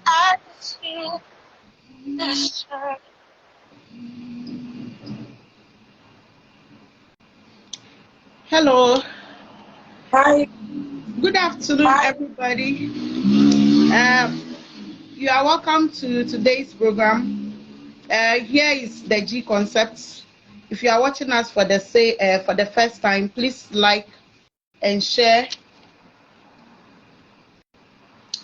I see this turn. Hello. Hi. Good afternoon, Hi. everybody. You are welcome to today's program. Here is the G concept. If you are watching us for the first time, please like and share.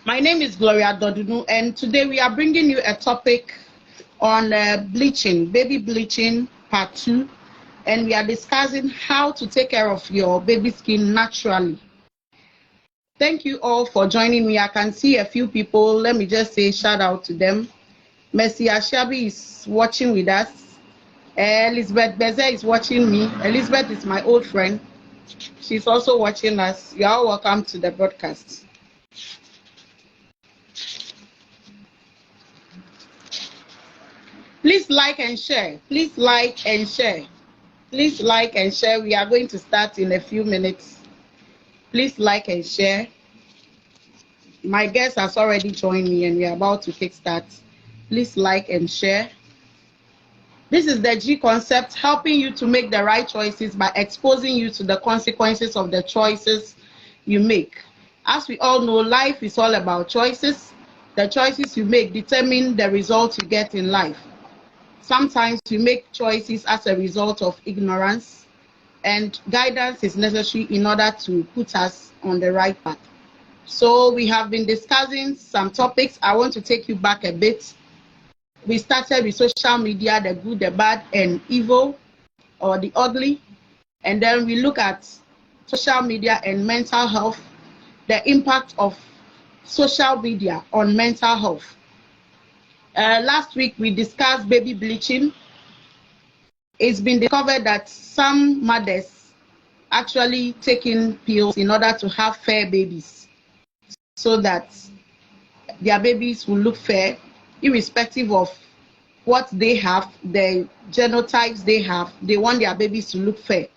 My name is Gloria Dodunu, and today we are bringing you a topic on bleaching, baby bleaching part 2, and we are discussing how to take care of your baby skin naturally. Thank you all for joining me. I can see a few people. Let me just say shout out to them. Mercy Ashabi is watching with us. Elizabeth Beze is watching me. Elizabeth is my old friend. She's also watching us. You are all welcome to the broadcast. Please like and share. Please like and share. Please like and share. We are going to start in a few minutes. Please like and share. My guest has already joined me and we are about to kick start. Please like and share. This is the G concept, helping you to make the right choices by exposing you to the consequences of the choices you make. As we all know, life is all about choices. The choices you make determine the results you get in life. Sometimes you make choices as a result of ignorance, and guidance is necessary in order to put us on the right path. So we have been discussing some topics. I want to take you back a bit. We started with social media, the good, the bad, and evil, or the ugly. And then we look at social media and mental health, the impact of social media on mental health. Last week, we discussed baby bleaching. It's been discovered that some mothers actually taking pills in order to have fair babies so that their babies will look fair, irrespective of what they have, the genotypes they have. They want their babies to look fair.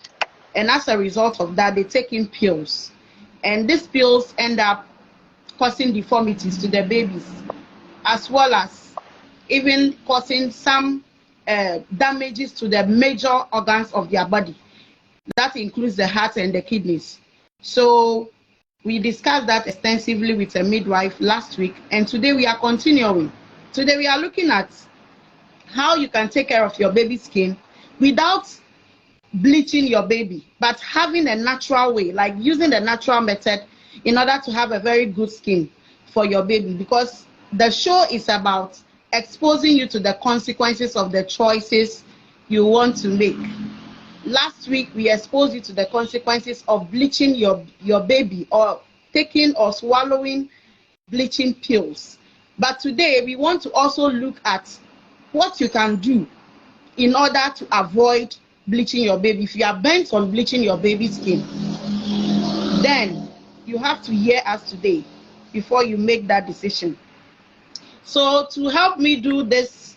And as a result of that, they take in pills. And these pills end up causing deformities to the babies, as well as even causing some damages to the major organs of their body. That includes the heart and the kidneys. So we discussed that extensively with a midwife last week, and today we are continuing. Today we are looking at how you can take care of your baby skin without bleaching your baby, but having a natural way, like using the natural method in order to have a very good skin for your baby, because the show is about exposing you to the consequences of the choices you want to make. Last week we exposed you to the consequences of bleaching your baby, or taking or swallowing bleaching pills. But today we want to also look at what you can do in order to avoid bleaching your baby. If you are bent on bleaching your baby's skin, then you have to hear us today before you make that decision. So to help me do this,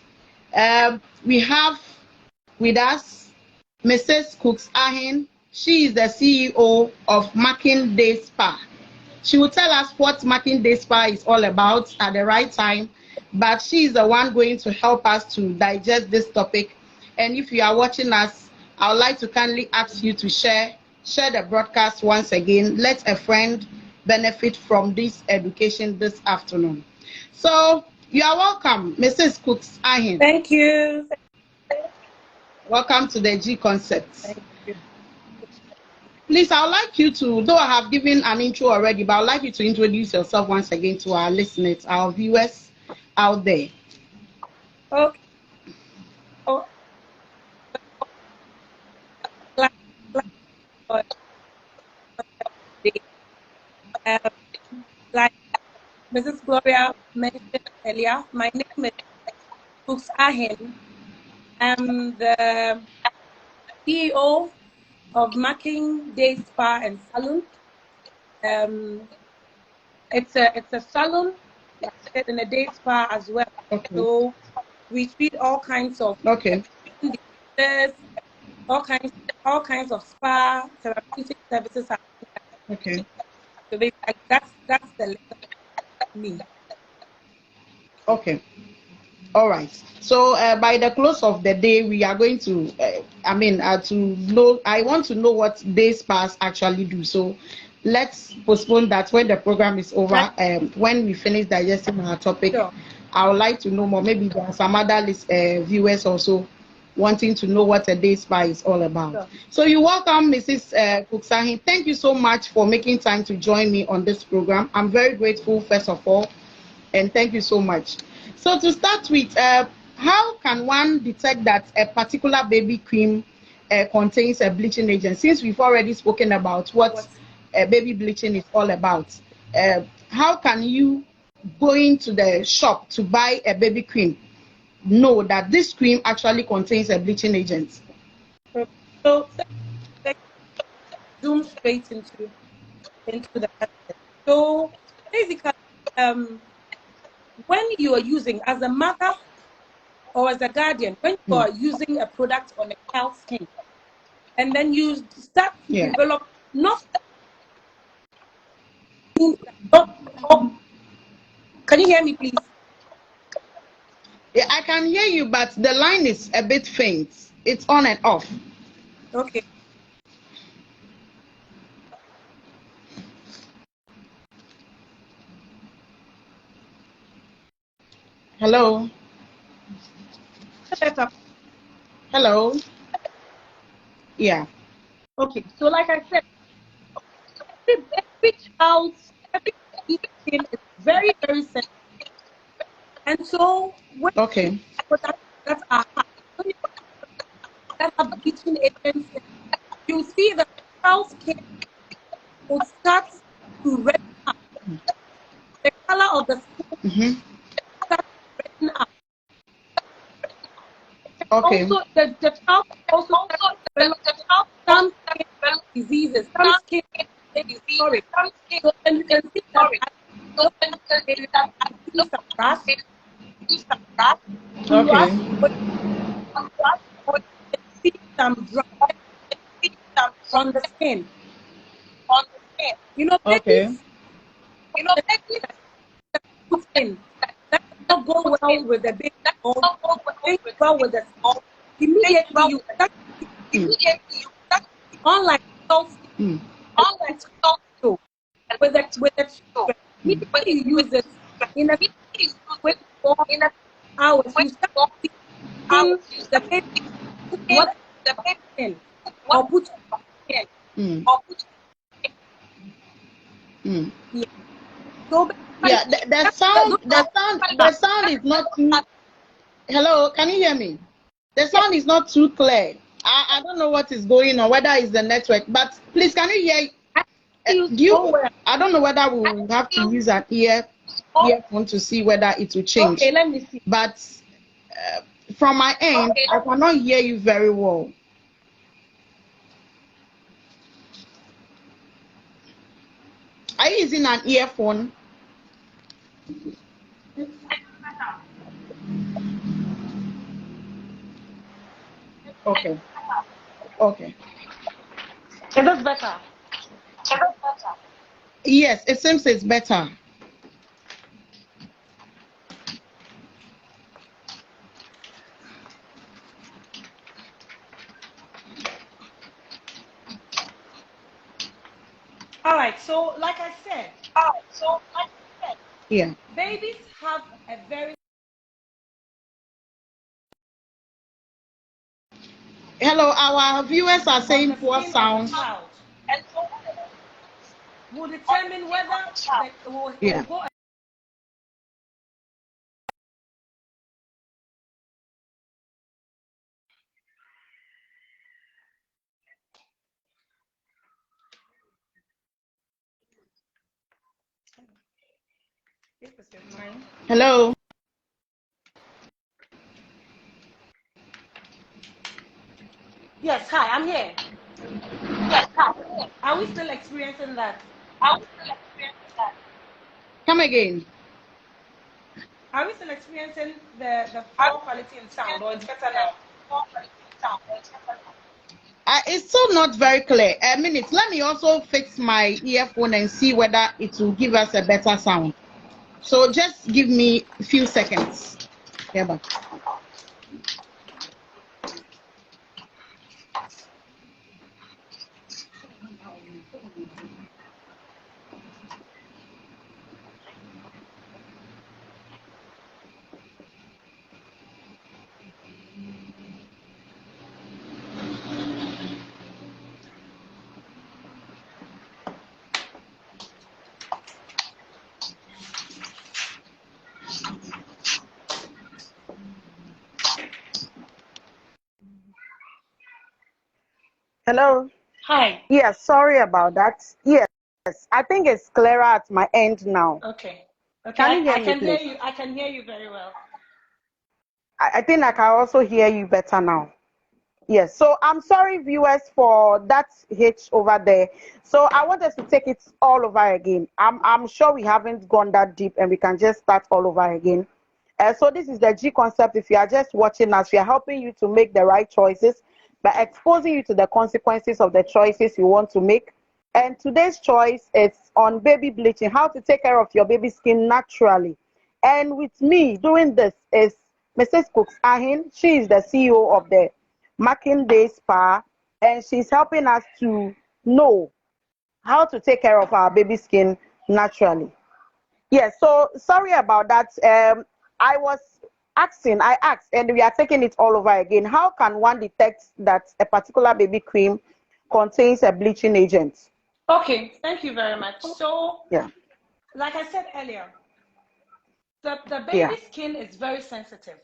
we have with us Mrs. Cooks Ahin. She is the CEO of Marking Day Spa. She will tell us what Marking Day Spa is all about at the right time, but she is the one going to help us to digest this topic. And if you are watching us, I would like to kindly ask you to share the broadcast once again. Let a friend benefit from this education this afternoon. So you are welcome, Mrs. Cooks Ahin. Thank you. Welcome to the G Concept. Thank you. Please, I would like you to, though I have given an intro already, but I would like you to introduce yourself once again to our listeners, our viewers out there. Okay. Oh, like, like Mrs. Gloria mentioned earlier, my name is Cooks Ahin. I'm the CEO of Marking Day Spa and Salon. It's a salon and a day spa as well. Okay. So we treat all kinds of diseases, all kinds of spa therapeutic services. Okay. So basically, that's the level of me. Okay. All right. So by the close of the day, we are going to, to know. I want to know what day spas actually do. So let's postpone that when the program is over. When we finish digesting our topic, Sure. I would like to know more. Maybe there are some other viewers also wanting to know what a day spa is all about. Sure. So you welcome Mrs. Cooks Ahin. Thank you so much for making time to join me on this program. I'm very grateful, first of all, and thank you so much. So to start with, how can one detect that a particular baby cream contains a bleaching agent? Since we've already spoken about what baby bleaching is all about, how can you go into the shop to buy a baby cream know that this cream actually contains a bleaching agent? So let's zoom straight into the concept. So basically, when you are using, as a mother or as a guardian, when you are using a product on a child's skin, and then you start to develop not. Can you hear me, please? Yeah, I can hear you, but the line is a bit faint. It's on and off. Okay. Hello. Hello. Yeah. Okay. So, like I said, every child's skin is very, very sensitive, and so when products that are hard, that have bleaching agents, you see the child's skin will start to redden up. The color of the skin starts to redden up. Okay. Also, the child also develop some skin diseases, some skin diseases. So, and you can see that I see some rash. Okay. See some dry on the skin. You know, babies, the skin that not go well with the baby or well with the small. Immediately you start unlike adult skin, with the children, immediately you use it in a 24 hours. You start seeing the baby what the baby in or put in. Yeah. So yeah, the sound is not too. Hello, can you hear me? The sound is not too clear. I don't know what is going on, whether it's the network, but please, can you hear? I don't know whether we will have to use an earphone to see whether it will change. Okay, let me see. But from my end, I cannot hear you very well. Are you using an earphone? Okay. Okay. Is this better? Yes, it seems it's better. All right. So, like I said, Yeah. babies have a very. Hello, our viewers are saying poor sound. Will determine whether it will go. Hello. Yes, hi, I'm here. Are we still experiencing that? Come again. Are we still experiencing the poor quality in sound, or it's better now? It's still not very clear. A minute. Let me also fix my earphone and see whether it will give us a better sound. So just give me a few seconds. Yeah, but. Hello. Hi. Yes, sorry about that. Yes, I think it's clearer at my end now. Okay. Can you hear I me, can hear please? you. I can hear you very well. I think I can also hear you better now. Yes, so I'm sorry, viewers, for that hitch over there. So I want us to take it all over again. I'm sure we haven't gone that deep, and we can just start all over again. So this is the G concept. If you are just watching us, we are helping you to make the right choices by exposing you to the consequences of the choices you want to make. And today's choice is on baby bleaching, how to take care of your baby skin naturally. And with me doing this is Mrs. Cooks Ahin. She is the CEO of the Marking Day Spa, and she's helping us to know how to take care of our baby skin naturally. Yes, so sorry about that. I asked, and we are taking it all over again. How can one detect that a particular baby cream contains a bleaching agent? Okay, thank you very much. So, Yeah. like I said earlier, the baby skin is very sensitive.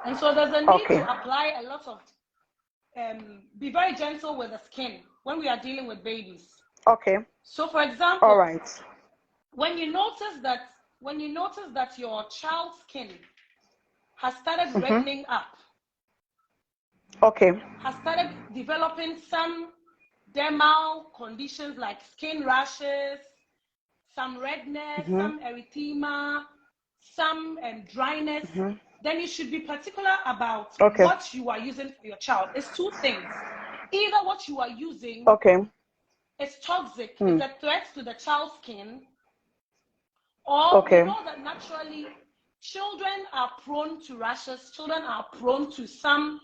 And so there's a need to apply a lot of, be very gentle with the skin when we are dealing with babies. Okay. So for example, all right. when you notice that your child's skin has started reddening up, okay, has started developing some dermal conditions like skin rashes, some redness, some erythema, some dryness, then you should be particular about what you are using for your child. It's two things. Either what you are using is toxic, is a threat to the child's skin, or we know that naturally children are prone to rashes, children are prone to some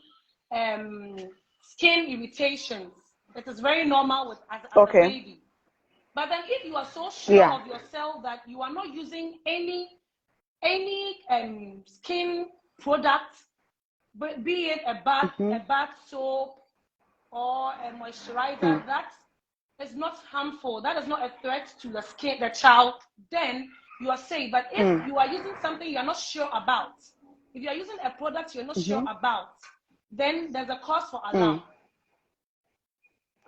skin irritations. It is very normal as a baby. But then if you are so sure of yourself that you are not using any skin product, be it a bath soap or a moisturizer, that is not harmful, that is not a threat to the skin, the child, then you are safe. But if you are using something you are not sure about, if you are using a product you're not sure about, then there's a cause for alarm.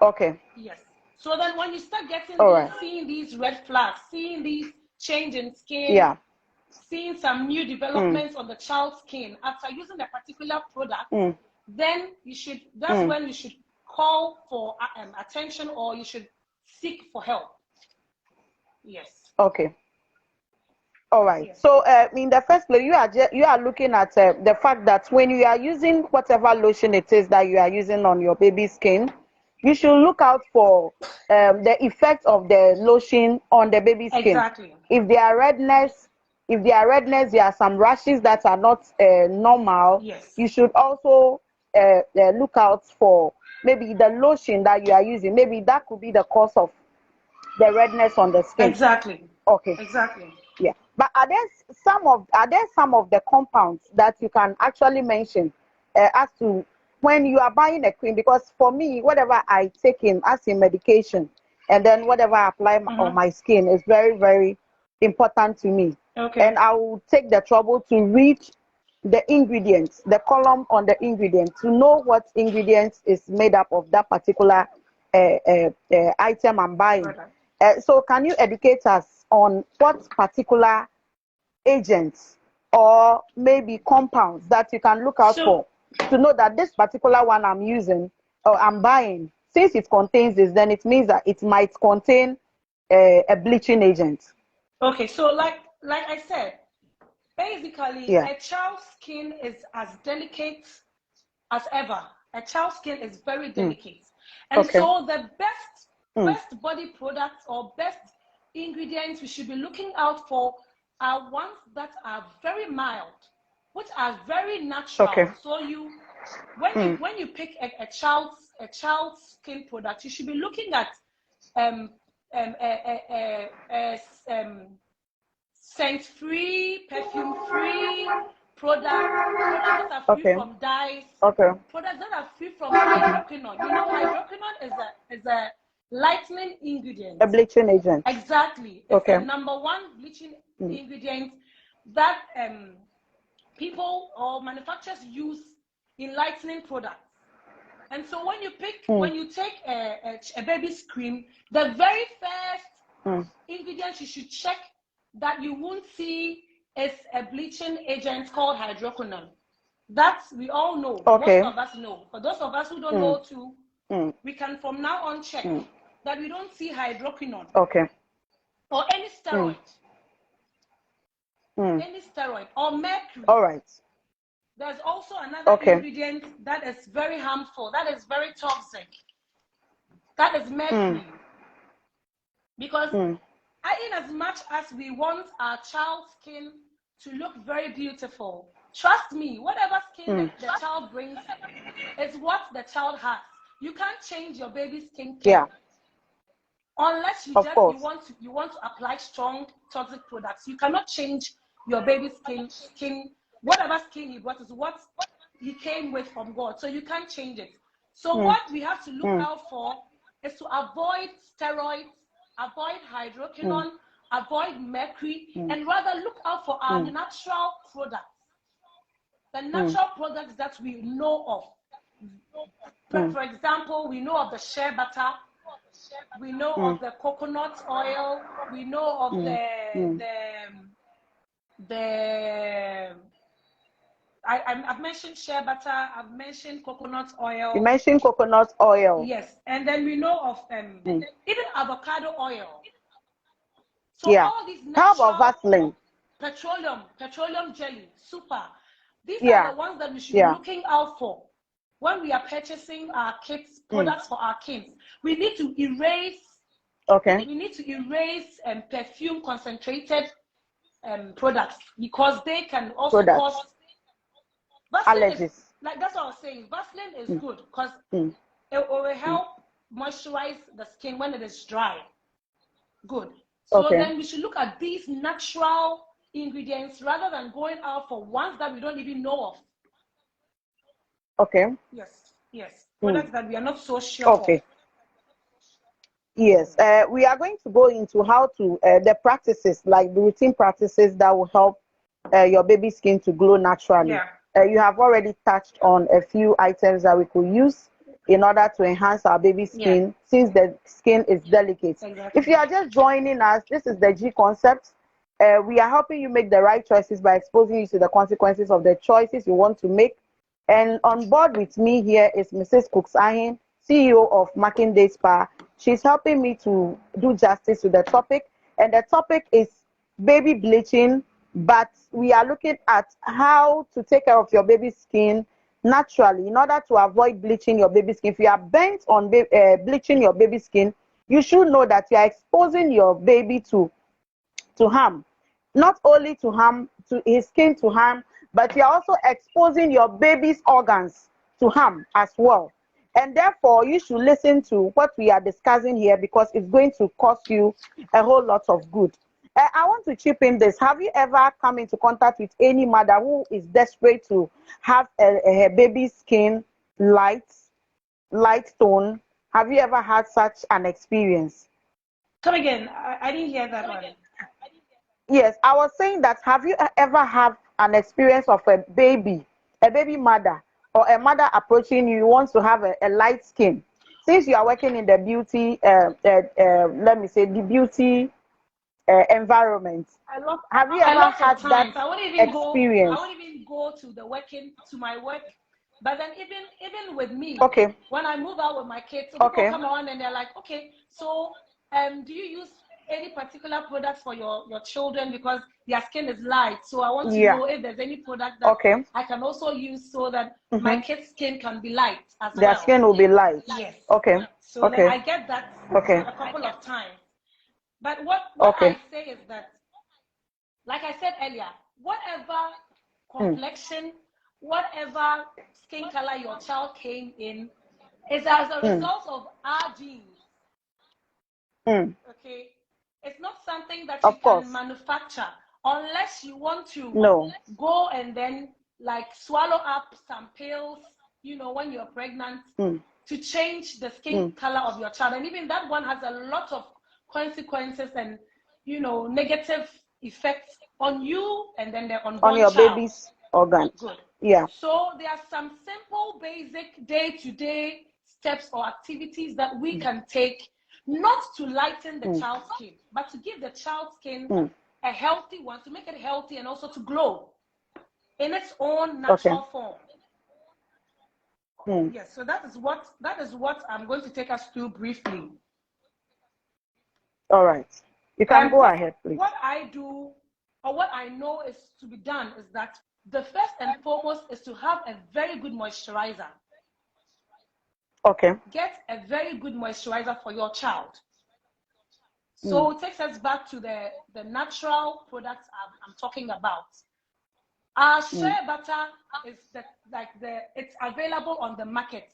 Okay. Yes. So then when you start getting seeing these red flags, seeing these change in skin, seeing some new developments on the child's skin after using a particular product, then that's when you should call for attention, or you should seek for help. Yes. Okay. All right. Yes. So in the first place, you are looking at the fact that when you are using whatever lotion it is that you are using on your baby's skin, you should look out for the effect of the lotion on the baby's skin. Exactly. If there are redness, there are some rashes that are not normal. Yes. You should also look out for maybe the lotion that you are using. Maybe that could be the cause of the redness on the skin. Exactly. Okay. Exactly. Yeah. But are there some of the compounds that you can actually mention as to when you are buying a cream? Because for me, whatever I take in as a medication and then whatever I apply on my skin is very, very important to me. Okay. And I will take the trouble to read the ingredients, the column on the ingredients, to know what ingredients is made up of that particular item I'm buying. So can you educate us on what particular agents or maybe compounds that you can look out for to know that this particular one I'm using or I'm buying, since it contains this, then it means that it might contain a bleaching agent? Okay, so like I said, basically a child's skin is as delicate as ever. A child's skin is very delicate. And so the best body products or best ingredients we should be looking out for are ones that are very mild, which are very natural. So when you pick a child's skin product, you should be looking at scent-free, perfume-free products that are free from dyes, products that are free from hydroquinone. You know, hydroquinone is a lightening ingredient. A bleaching agent. Exactly. It's the number one bleaching ingredient that people or manufacturers use in lightening products. And so when you take a baby's cream, the very first ingredient you should check that you won't see is a bleaching agent called hydroquinone. That we all know. Most of us know. For those of us who don't know too, we can from now on check that we don't see hydroquinone. Or any steroid. Any steroid or mercury. All right. There's also another ingredient that is very harmful, that is very toxic. That is mercury. Because in as much as we want our child's skin to look very beautiful, trust me, whatever skin the child brings is what the child has. You can't change your baby's skin care. Unless you want to apply strong toxic products. You cannot change your baby's skin. Whatever skin he brought is what he came with from God. So you can't change it. So what we have to look out for is to avoid steroids, avoid hydroquinone, avoid mercury, and rather look out for our natural products. The natural products that we know of. For example, we know of the shea butter. We know of the coconut oil. We know of I've mentioned shea butter. I've mentioned coconut oil. You mentioned coconut oil. Yes, and then we know of even avocado oil. So all these natural, how about Vaseline? Petroleum jelly, super. These are the ones that we should be looking out for when we are purchasing our kids' products for our kids. We need to erase. We need to erase perfume concentrated products because they can also cause allergies. Like that's what I was saying. Vaseline is good because it will help moisturize the skin when it is dry. Good. So then we should look at these natural ingredients rather than going out for ones that we don't even know of. Yes. Products that we are not so sure of. Yes, we are going to go into how to the practices, like the routine practices that will help your baby skin to glow naturally. You have already touched on a few items that we could use in order to enhance our baby's skin, since the skin is delicate. If you are just joining us, this is the G concept. We are helping you make the right choices by exposing you to the consequences of the choices you want to make. And on board with me here is Mrs. Cooksahin, CEO of Makinde Spa. She's helping me to do justice to the topic. And the topic is baby bleaching, but we are looking at how to take care of your baby's skin naturally in order to avoid bleaching your baby's skin. If you are bent on bleaching your baby's skin, you should know that you are exposing your baby to harm, not only to harm, to his skin to harm, but you're also exposing your baby's organs to harm as well. And therefore, you should listen to what we are discussing here because it's going to cost you a whole lot of good. I want to chip in this. Have you ever come into contact with any mother who is desperate to have her baby's skin light tone? Have you ever had such an experience? Come again. I didn't hear that one. Yes, I was saying that have you ever had an experience of a baby mother, or a mother approaching you, wants to have a light skin? Since you are working in the beauty, let me say, the beauty environment, have you ever had that experience? I wouldn't even go to my work. But then even with me, okay, when I move out with my kids, so people come around and they're like, okay, so do you use any particular products for your children because their skin is light? So I want to know if there's any product that I can also use so that my kids' skin can be light as well. Their skin will be light. Yes. Okay. So then I get that a couple of times. But what I say is that, like I said earlier, whatever complexion, whatever skin color your child came in is as a result of our genes. Okay, it's not something that you can manufacture unless you want to go and then like swallow up some pills, when you're pregnant to change the skin color of your child. And even that one has a lot of consequences and, negative effects on you and then the unborn on your child. baby's organ. Good. Yeah. So there are some simple, basic day-to-day steps or activities that we can take, not to lighten the child's skin, but to give the child's skin a healthy one, to make it healthy and also to glow in its own natural form. Yes, so that is what I'm going to take us through briefly. All right. You can go ahead, please. What I do, or what I know is to be done, is that the first and foremost is to have a very good moisturizer. Okay. Get a very good moisturizer for your child. So it takes us back to the natural products I'm talking about. Our shea butter is it's available on the market,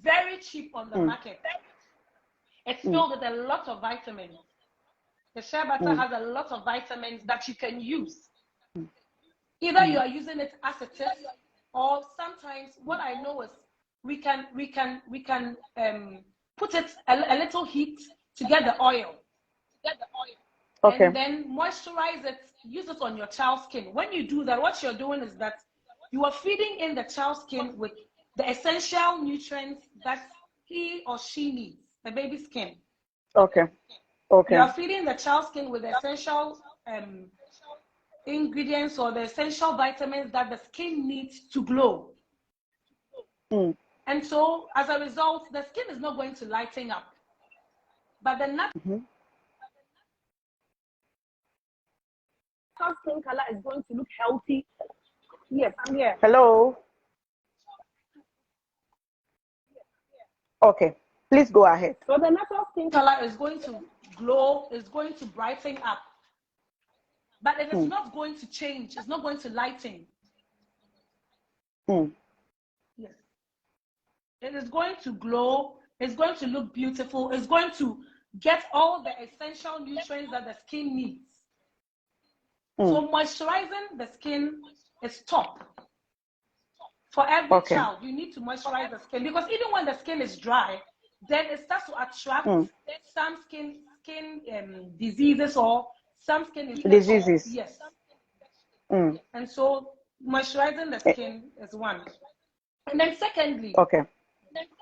very cheap on the market. It's filled with a lot of vitamins. The shea butter has a lot of vitamins that you can use. Either you are using it as it is, or sometimes what I know is we can put it a little heat to get the oil. And then moisturize it, use it on your child's skin. When you do that, what you're doing is that you are feeding in the child's skin with the essential nutrients that he or she needs, the baby's skin. Okay. You are feeding the child's skin with the essential ingredients or the essential vitamins that the skin needs to glow. And so, as a result, the skin is not going to lighten up. But the natural skin color is going to look healthy. Yes, I'm here. Hello. Okay, please go ahead. So the natural skin color is going to glow, is going to brighten up. But it is not going to change. It's not going to lighten. Yes. It is going to glow. It's going to look beautiful. It's going to get all the essential nutrients that the skin needs. So moisturizing the skin is top. For every child, you need to moisturize the skin, because even when the skin is dry, then it starts to attract some skin diseases or some skin infections. Yes. And so moisturizing the skin is one. And then secondly,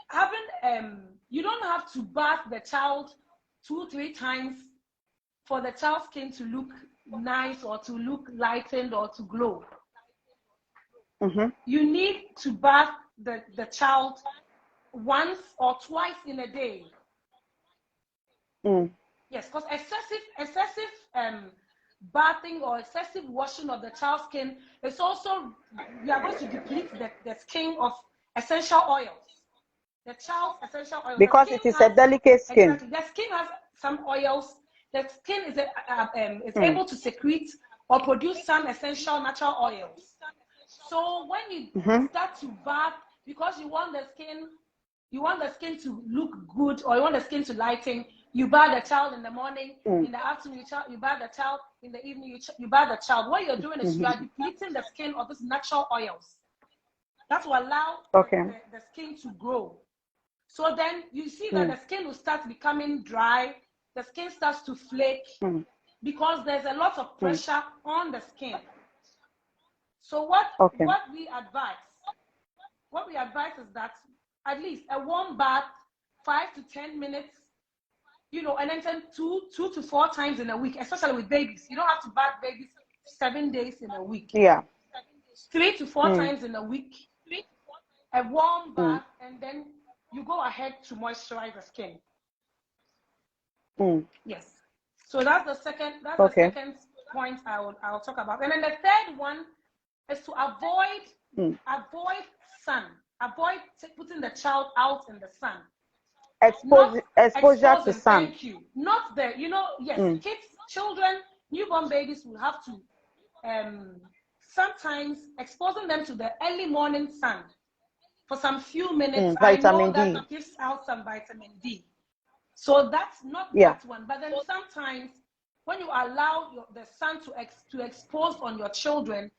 having you don't have to bath the child 2-3 times for the child's skin to look nice or to look lightened or to glow, Mm-hmm. you need to bath the child once or twice in a day. Yes, because excessive bathing or excessive washing of the child's skin is also, you are going to deplete the skin of essential oils. The child's essential oils. Because it is a delicate skin. Exactly. The skin has some oils. The skin is able to secrete or produce some essential natural oils. So when you start to bath, because you want the skin to look good, or you want the skin to lighten, you bath the child in the morning, in the afternoon you bath the child, in the evening you bath the child. What you're doing is you are depleting the skin of these natural oils. That will allow the skin to grow. So then you see that the skin will start becoming dry, the skin starts to flake, because there's a lot of pressure on the skin. So what we advise is that at least a warm bath, 5 to 10 minutes, and then 2 to 4 times in a week, especially with babies. You don't have to bath babies 7 days in a week. Yeah. 3 to 4 times in a week, a warm bath, and then you go ahead to moisturize the skin. Yes. So that's the second. The second point I'll talk about. And then the third one is to avoid sun. Avoid putting the child out in the sun. Exposure to sun. Thank you. Not the, kids, children, newborn babies will have to sometimes exposing them to the early morning sun for some few minutes. Vitamin I know D. that gives out some vitamin D. So that's not that one. But then sometimes when you allow the sun to expose on your children,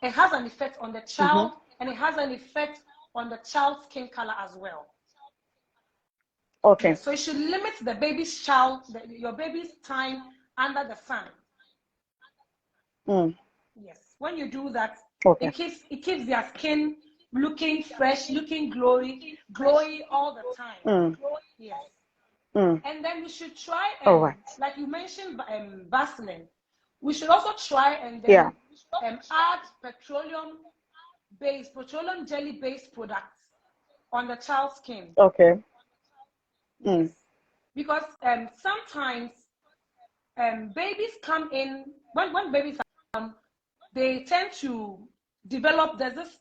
it has an effect on the child, and it has an effect on the child's skin color as well. Okay. So you should limit your baby's time under the sun. Yes. When you do that, it keeps their skin looking fresh, looking glowy all the time. Yes. And then we should try, like you mentioned, Vaseline. We should also try and then add petroleum jelly-based products on the child's skin. Okay. Yes. Because sometimes babies come in, when babies come, they tend to develop, there's this,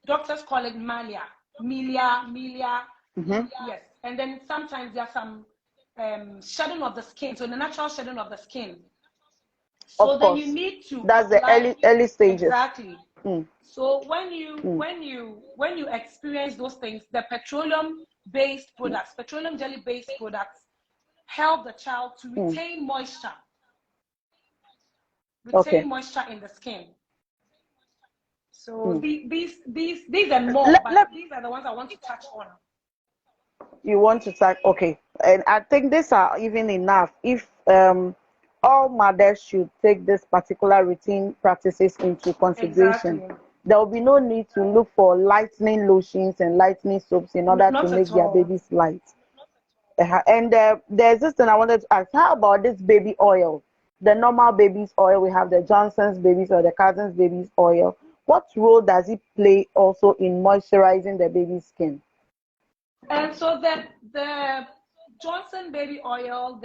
doctors call it milia. Yes. And then sometimes there's some shedding of the skin, so the natural shedding of the skin. So then you need to. That's the early stages. Exactly. So when you experience those things, the petroleum-based products, petroleum jelly-based products, help the child to retain moisture. Moisture in the skin. So these and more, but these are the ones I want to touch on. You want to touch, okay. And I think these are even enough. If all mothers should take this particular routine practices into consideration, there will be no need to look for lightening lotions and lightening soaps in order to make their babies light. And there's this thing I wanted to ask, how about this baby oil? The normal baby's oil, we have the Johnson's babies or the Cousins baby's oil. What role does it play also in moisturizing the baby's skin? And so the Johnson baby oil,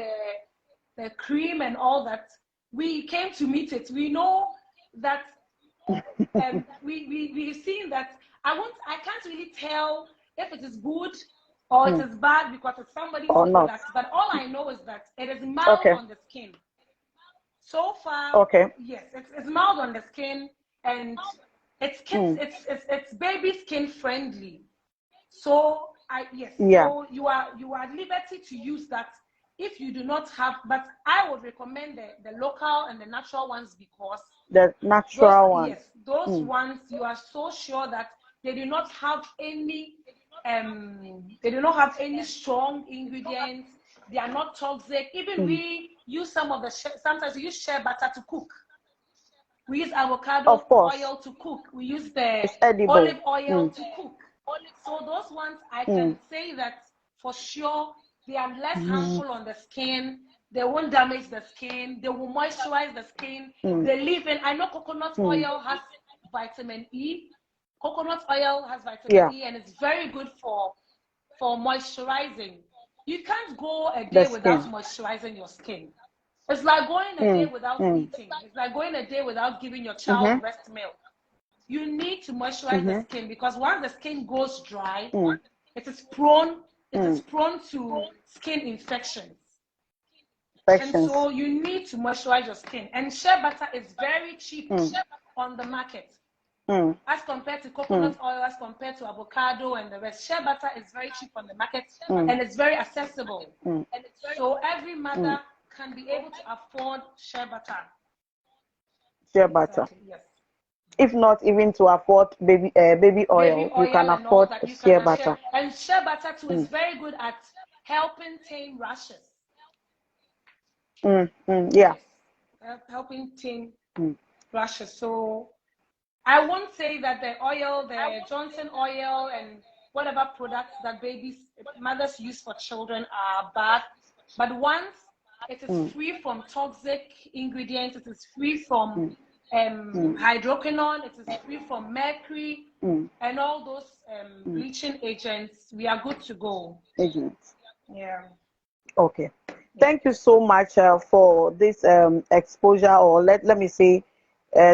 the cream and all that, we came to meet it. We know that we've seen that I can't really tell if it is good or it is bad because it's somebody's product. But all I know is that it is mild on the skin. So far, yes, it's mild on the skin, and it's baby skin friendly. So so you are at liberty to use that if you do not have. But I would recommend the local and the natural ones, because the natural ones. Yes, those ones you are so sure that they do not have any strong ingredients. They are not toxic. Even we use sometimes we use shea butter to cook. We use avocado oil to cook. We use the olive oil to cook. So those ones, I can say that for sure they are less harmful on the skin They won't damage the skin. They will moisturize the skin. They leave in. I know coconut oil has vitamin E. Coconut oil has vitamin E, and it's very good for moisturizing. You can't go a day without moisturizing your skin. It's like going a day without eating. It's like going a day without giving your child breast milk. You need to moisturize the skin, because once the skin goes dry, it is prone to skin infections. And so you need to moisturize your skin. And shea butter is very cheap on the market. As compared to coconut oil, as compared to avocado and the rest. Shea butter is very cheap on the market, and it's very accessible. So every mother can be able to afford shea butter. Shea butter. Yes. If not even to afford baby oil, you can afford shea butter. And shea butter too is very good at helping tame rashes. Yeah. Yes. Helping tame rashes. So I won't say that the oil, the Johnson oil, and whatever products that mothers use for children are bad. But once it is free from toxic ingredients, it is free from hydroquinone, it is free from mercury, and all those bleaching agents, we are good to go. Yeah. Okay. Thank you so much for this exposure, or let me say,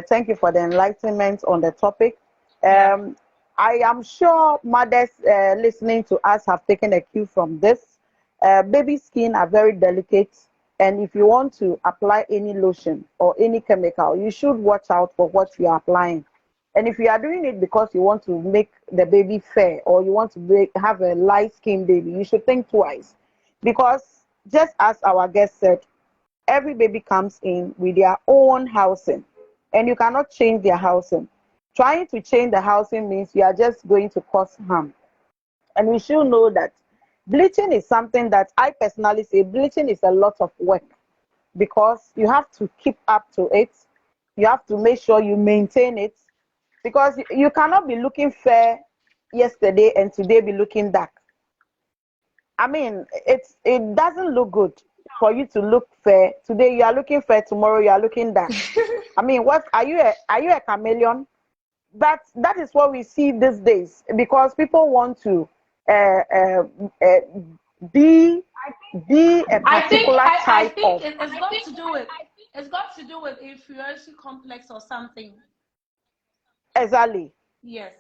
thank you for the enlightenment on the topic. I am sure mothers listening to us have taken a cue from this. Baby skin are very delicate, and if you want to apply any lotion or any chemical, you should watch out for what you are applying. And if you are doing it because you want to make the baby fair, or you want to have a light-skinned baby, you should think twice. Because just as our guest said, every baby comes in with their own housing, and you cannot change their housing. Trying to change the housing means you are just going to cause harm. And we should know that bleaching is something that I personally say bleaching is a lot of work, because you have to keep up to it. You have to make sure you maintain it, because you cannot be looking fair yesterday and today be looking dark. I mean, it doesn't look good for you to look fair today. You are looking fair, tomorrow you are looking dark. I mean, what are you a chameleon? That is what we see these days, because people want to be a particular type of. It's got to do with inferiority complex or something. Exactly. Yes.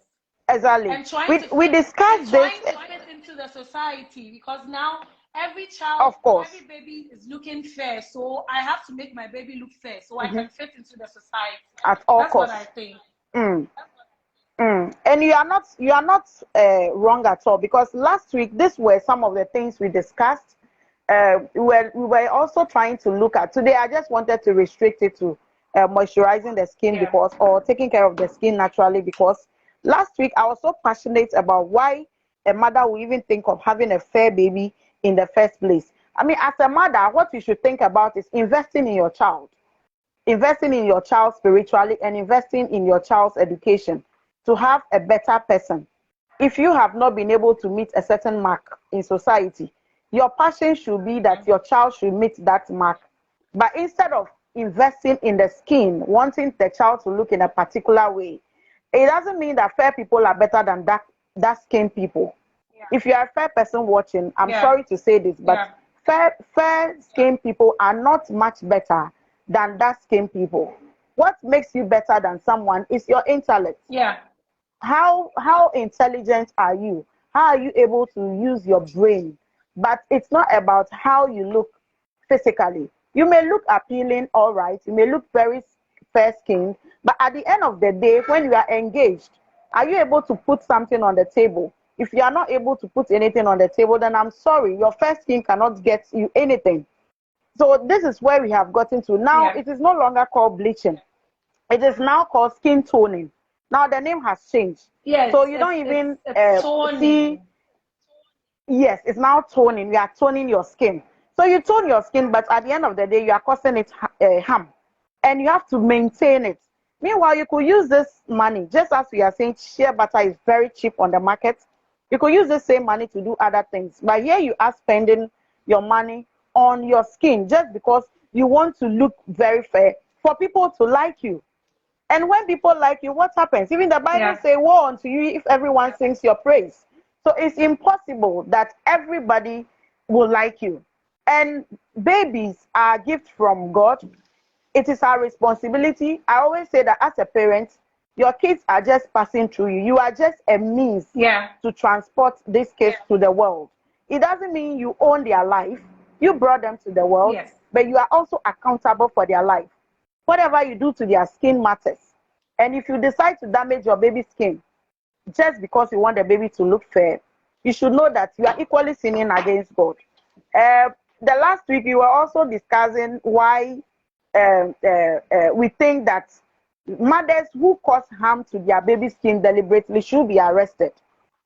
Exactly. And we discussed this. Trying to fit into the society, because now every child, of course, every baby is looking fair. So I have to make my baby look fair so I can fit into the society. At all That's costs. what I think. And you are not wrong at all, because last week these were some of the things we discussed. We were also trying to look at today. I just wanted to restrict it to moisturizing the skin, because, or taking care of the skin naturally, because last week I was so passionate about why a mother will even think of having a fair baby in the first place. I mean, as a mother, what you should think about is investing in your child, investing in your child spiritually, and investing in your child's education to have a better person. If you have not been able to meet a certain mark in society, your passion should be that your child should meet that mark. But instead of investing in the skin, wanting the child to look in a particular way, it doesn't mean that fair people are better than dark skin people. If you are a fair person watching, I'm sorry to say this, but fair skin people are not much better than dark skin people. What makes you better than someone is your intellect. How intelligent are you? How are you able to use your brain? But it's not about how you look physically. You may look appealing, all right. You may look very fair-skinned, but at the end of the day, when you are engaged, are you able to put something on the table? If you are not able to put anything on the table, then I'm sorry, your fair skin cannot get you anything. So this is where we have gotten to. Now, it is no longer called bleaching. It is now called skin toning. Now the name has changed. Yes. So you don't even see. Yes, it's now toning. You are toning your skin. So you tone your skin, but at the end of the day, you are causing it harm, and you have to maintain it. Meanwhile, you could use this money, just as we are saying, shea butter is very cheap on the market. You could use the same money to do other things. But here you are spending your money on your skin just because you want to look very fair for people to like you. And when people like you, what happens? Even the Bible says, woe unto you if everyone sings your praise. So it's impossible that everybody will like you. And babies are a gift from God. It is our responsibility. I always say that as a parent, your kids are just passing through you. You are just a means to transport this kids to the world. It doesn't mean you own their life. You brought them to the world, but you are also accountable for their life. Whatever you do to their skin matters. And if you decide to damage your baby's skin just because you want the baby to look fair, you should know that you are equally sinning against God. The last week, we were also discussing why we think that mothers who cause harm to their baby's skin deliberately should be arrested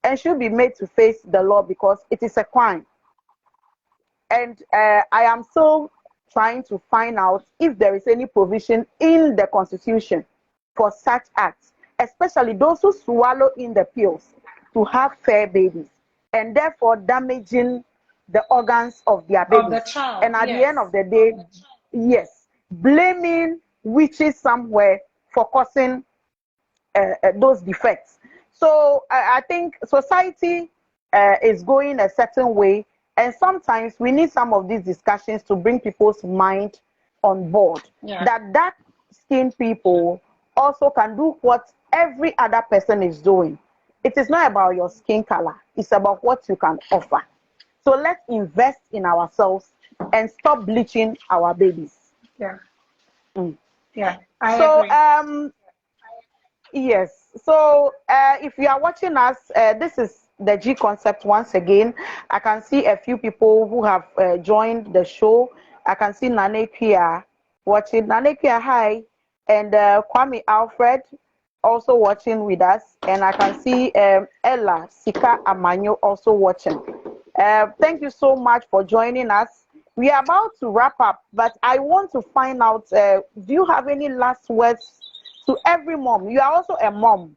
and should be made to face the law because it is a crime. And I am still trying to find out if there is any provision in the Constitution for such acts, especially those who swallow in the pills to have fair babies and therefore damaging the organs of their babies. Of the child, and at the end of the day, blaming witches somewhere for causing those defects. So I think society is going a certain way, and sometimes we need some of these discussions to bring people's mind on board. That dark skinned people also can do what every other person is doing. It is not about your skin color. It's about what you can offer. So let's invest in ourselves and stop bleaching our babies. I agree. Yes. So if you are watching us, this is the G concept once again. I can see a few people who have joined the show. I can see Nane Kia watching. Nane Kia, hi. And Kwame Alfred also watching with us. And I can see Ella Sika Amanyo also watching. Thank you so much for joining us. We are about to wrap up, but I want to find out, do you have any last words to every mom? You are also a mom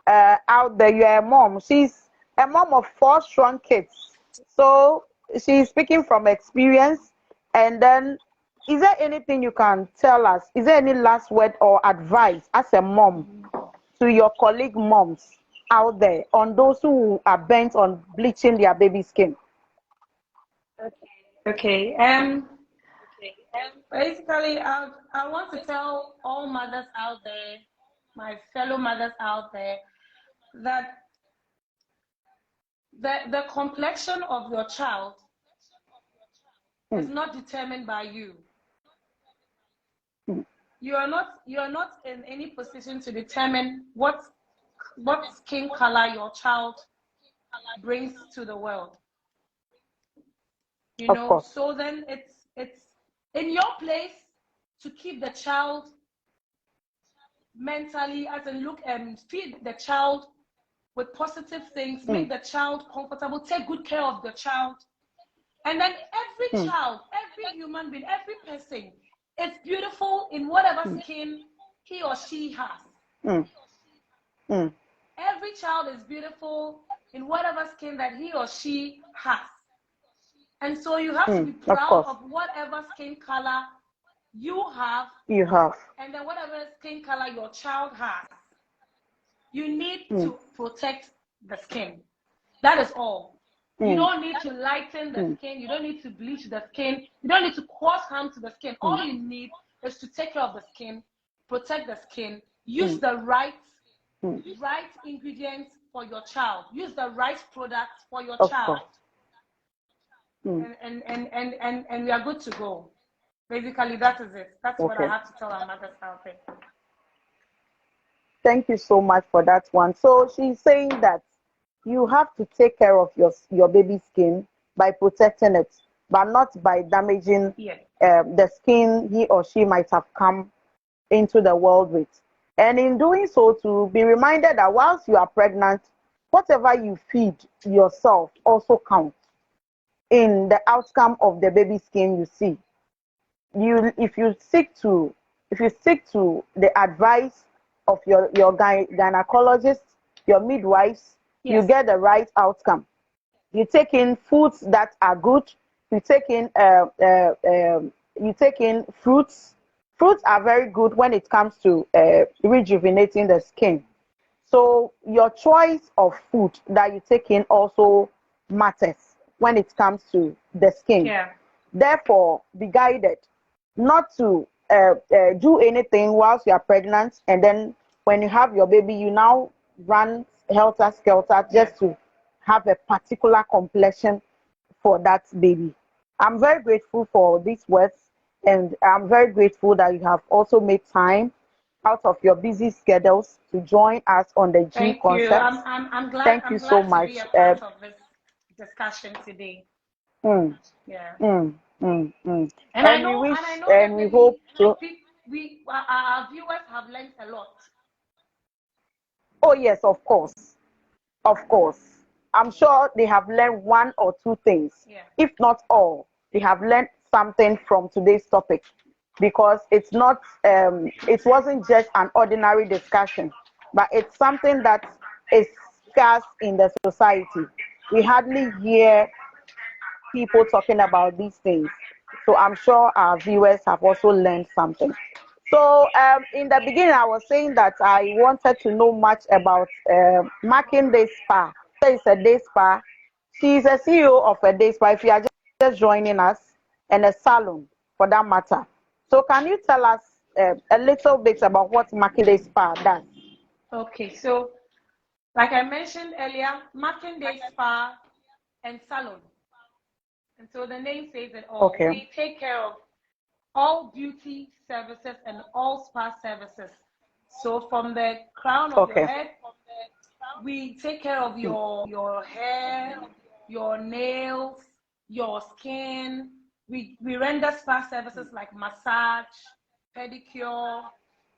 out there. You are a mom. She's a mom of 4 strong kids. So she's speaking from experience. And then, is there anything you can tell us? Is there any last word or advice as a mom to your colleague moms out there on those who are bent on bleaching their baby skin? Okay. Basically, I want to tell all mothers out there, my fellow mothers out there, that the complexion of your child is not determined by you. You are not in any position to determine what skin color your child brings to the world. You know, so then it's in your place to keep the child mentally, as in look and feed the child with positive things, make the child comfortable, take good care of the child. And then every child, every human being, every person is beautiful in whatever skin he or she has. Every child is beautiful in whatever skin that he or she has. And so you have to be proud of whatever skin color you have. And then whatever skin color your child has. You need to protect the skin. That is all. You don't need to lighten the skin. You don't need to bleach the skin. You don't need to cause harm to the skin. All you need is to take care of the skin, protect the skin, use the right ingredients for your child. Use the right products for your child. And we are good to go. Basically, that is it. That's what I have to tell our mothers out there. Thank you so much for that one. So she's saying that you have to take care of your baby's skin by protecting it, but not by damaging the skin he or she might have come into the world with. And in doing so, to be reminded that whilst you are pregnant, whatever you feed yourself also counts in the outcome of the baby skin you see. If you stick to the advice of your gynecologist, your midwives, you get the right outcome. You take in foods that are good, you take in fruits. Fruits are very good when it comes to rejuvenating the skin. So your choice of food that you take in also matters when it comes to the skin. Yeah. Therefore, be guided not to do anything whilst you are pregnant, and then when you have your baby, you now run helter skelter just to have a particular complexion for that baby. I'm very grateful for these words, and I'm very grateful that you have also made time out of your busy schedules to join us on the G Concept. I'm glad. Thank you so much. To be a part of this discussion today. Yeah. And we hope our viewers have learned a lot. Oh yes, of course. I'm sure they have learned one or two things. Yeah. If not all, they have learned something from today's topic, because it's not it wasn't just an ordinary discussion, but it's something that is scarce in the society. We hardly hear people talking about these things. So I'm sure our viewers have also learned something. So in the beginning, I was saying that I wanted to know much about Makinde Spa. So it's a day spa. She's a CEO of a day spa, if you are just joining us, and a salon for that matter. So can you tell us a little bit about what Makinde Spa does? Okay, so like I mentioned earlier, Makinde Spa and Salon. And so the name says it all. Okay. We take care of all beauty services and all spa services. So from the crown of your head, we take care of your hair, your nails, your skin. We render spa services like massage, pedicure,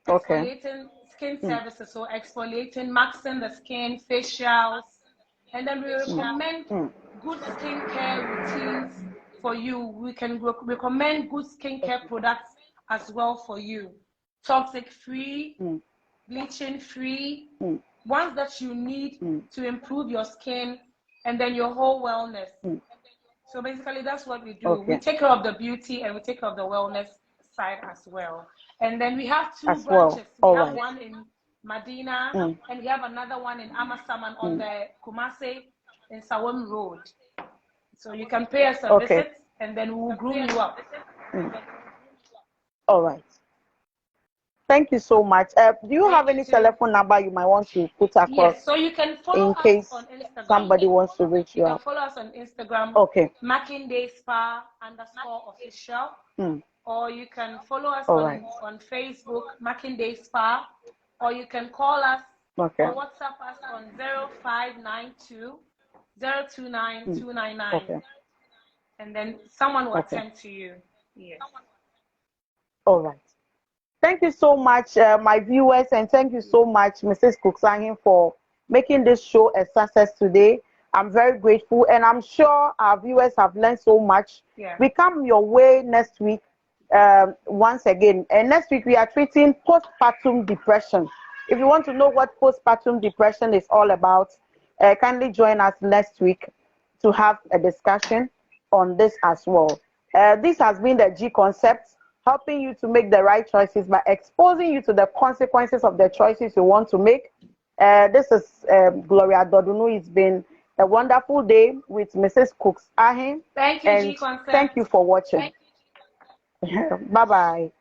exfoliating skin services, so exfoliating, maxing the skin, facials, and then we recommend good skincare routines for you. We can recommend good skincare products as well for you. Toxic free, bleaching free, ones that you need to improve your skin and then your whole wellness. So basically that's what we do. We take care of the beauty and we take care of the wellness side as well. And then we have two branches. We have one in Medina and we have another one in Amasaman on the Kumasi in Sawam Road. So you can pay us a visit and then we'll groom you up. All right. Thank you so much. Do you have any telephone number you might want to put across? Yes, so you can follow us on Instagram. Somebody wants to reach you. You can follow us on Instagram. Makinde Spa _official. Or you can follow us on Facebook, Makinde Spa. Or you can call us or WhatsApp us on 0592 029 299. And then someone will attend to you. Yes. All right. Thank you so much, my viewers, and thank you so much, Mrs. Kuksanyin, for making this show a success today. I'm very grateful, and I'm sure our viewers have learned so much. Yeah. We come your way next week once again. And next week, we are treating postpartum depression. If you want to know what postpartum depression is all about, kindly join us next week to have a discussion on this as well. This has been the G Concept, helping you to make the right choices by exposing you to the consequences of the choices you want to make. This is Gloria Dodunu. It's been a wonderful day with Mrs. Cooks Ahin. Thank you, G Concept. Thank you for watching. Bye-bye.